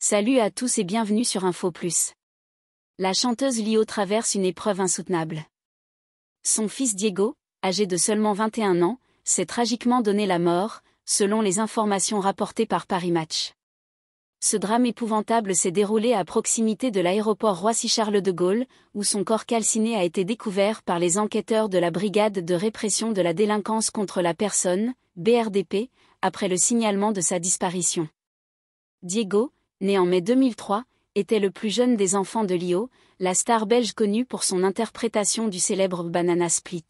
Salut à tous et bienvenue sur Info Plus. La chanteuse Lio traverse une épreuve insoutenable. Son fils Diego, âgé de seulement 21 ans, s'est tragiquement donné la mort, selon les informations rapportées par Paris Match. Ce drame épouvantable s'est déroulé à proximité de l'aéroport Roissy-Charles de Gaulle, où son corps calciné a été découvert par les enquêteurs de la Brigade de répression de la délinquance contre la personne, BRDP, après le signalement de sa disparition. Diego, né en mai 2003, était le plus jeune des enfants de Lio, la star belge connue pour son interprétation du célèbre Banana Split.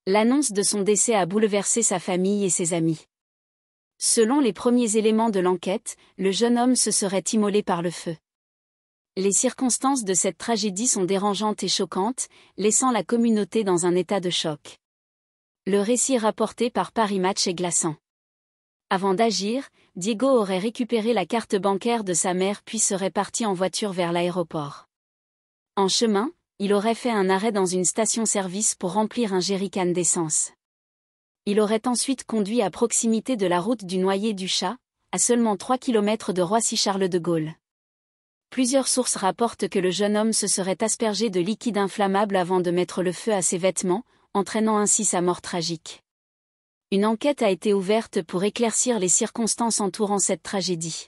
L'annonce de son décès a bouleversé sa famille et ses amis. Selon les premiers éléments de l'enquête, le jeune homme se serait immolé par le feu. Les circonstances de cette tragédie sont dérangeantes et choquantes, laissant la communauté dans un état de choc. Le récit rapporté par Paris Match est glaçant. Avant d'agir, Diego aurait récupéré la carte bancaire de sa mère puis serait parti en voiture vers l'aéroport. En chemin, il aurait fait un arrêt dans une station-service pour remplir un jerrycan d'essence. Il aurait ensuite conduit à proximité de la route du Noyer du Chat, à seulement 3 km de Roissy-Charles de Gaulle. Plusieurs sources rapportent que le jeune homme se serait aspergé de liquide inflammable avant de mettre le feu à ses vêtements, entraînant ainsi sa mort tragique. Une enquête a été ouverte pour éclaircir les circonstances entourant cette tragédie.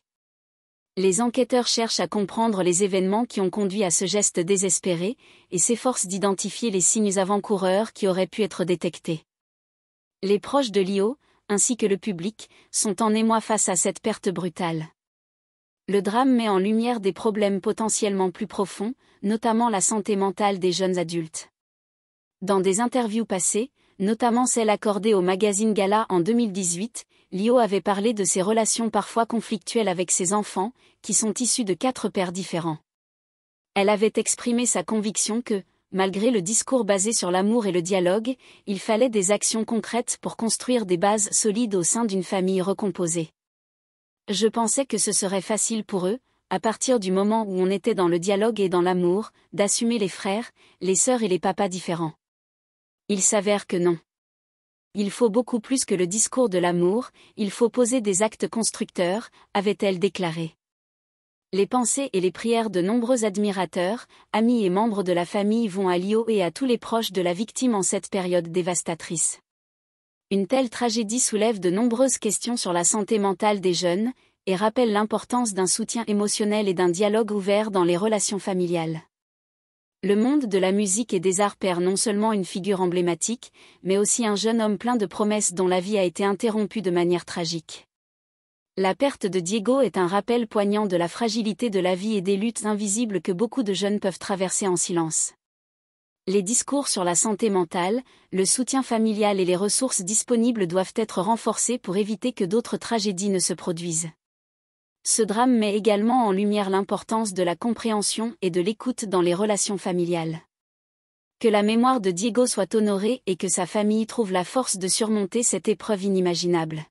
Les enquêteurs cherchent à comprendre les événements qui ont conduit à ce geste désespéré, et s'efforcent d'identifier les signes avant-coureurs qui auraient pu être détectés. Les proches de Lio, ainsi que le public, sont en émoi face à cette perte brutale. Le drame met en lumière des problèmes potentiellement plus profonds, notamment la santé mentale des jeunes adultes. Dans des interviews passées, notamment celle accordée au magazine Gala en 2018, Lio avait parlé de ses relations parfois conflictuelles avec ses enfants, qui sont issus de 4 pères différents. Elle avait exprimé sa conviction que, malgré le discours basé sur l'amour et le dialogue, il fallait des actions concrètes pour construire des bases solides au sein d'une famille recomposée. Je pensais que ce serait facile pour eux, à partir du moment où on était dans le dialogue et dans l'amour, d'assumer les frères, les sœurs et les papas différents. Il s'avère que non. Il faut beaucoup plus que le discours de l'amour, il faut poser des actes constructeurs, avait-elle déclaré. Les pensées et les prières de nombreux admirateurs, amis et membres de la famille vont à Lio et à tous les proches de la victime en cette période dévastatrice. Une telle tragédie soulève de nombreuses questions sur la santé mentale des jeunes, et rappelle l'importance d'un soutien émotionnel et d'un dialogue ouvert dans les relations familiales. Le monde de la musique et des arts perd non seulement une figure emblématique, mais aussi un jeune homme plein de promesses dont la vie a été interrompue de manière tragique. La perte de Diego est un rappel poignant de la fragilité de la vie et des luttes invisibles que beaucoup de jeunes peuvent traverser en silence. Les discours sur la santé mentale, le soutien familial et les ressources disponibles doivent être renforcés pour éviter que d'autres tragédies ne se produisent. Ce drame met également en lumière l'importance de la compréhension et de l'écoute dans les relations familiales. Que la mémoire de Diego soit honorée et que sa famille trouve la force de surmonter cette épreuve inimaginable.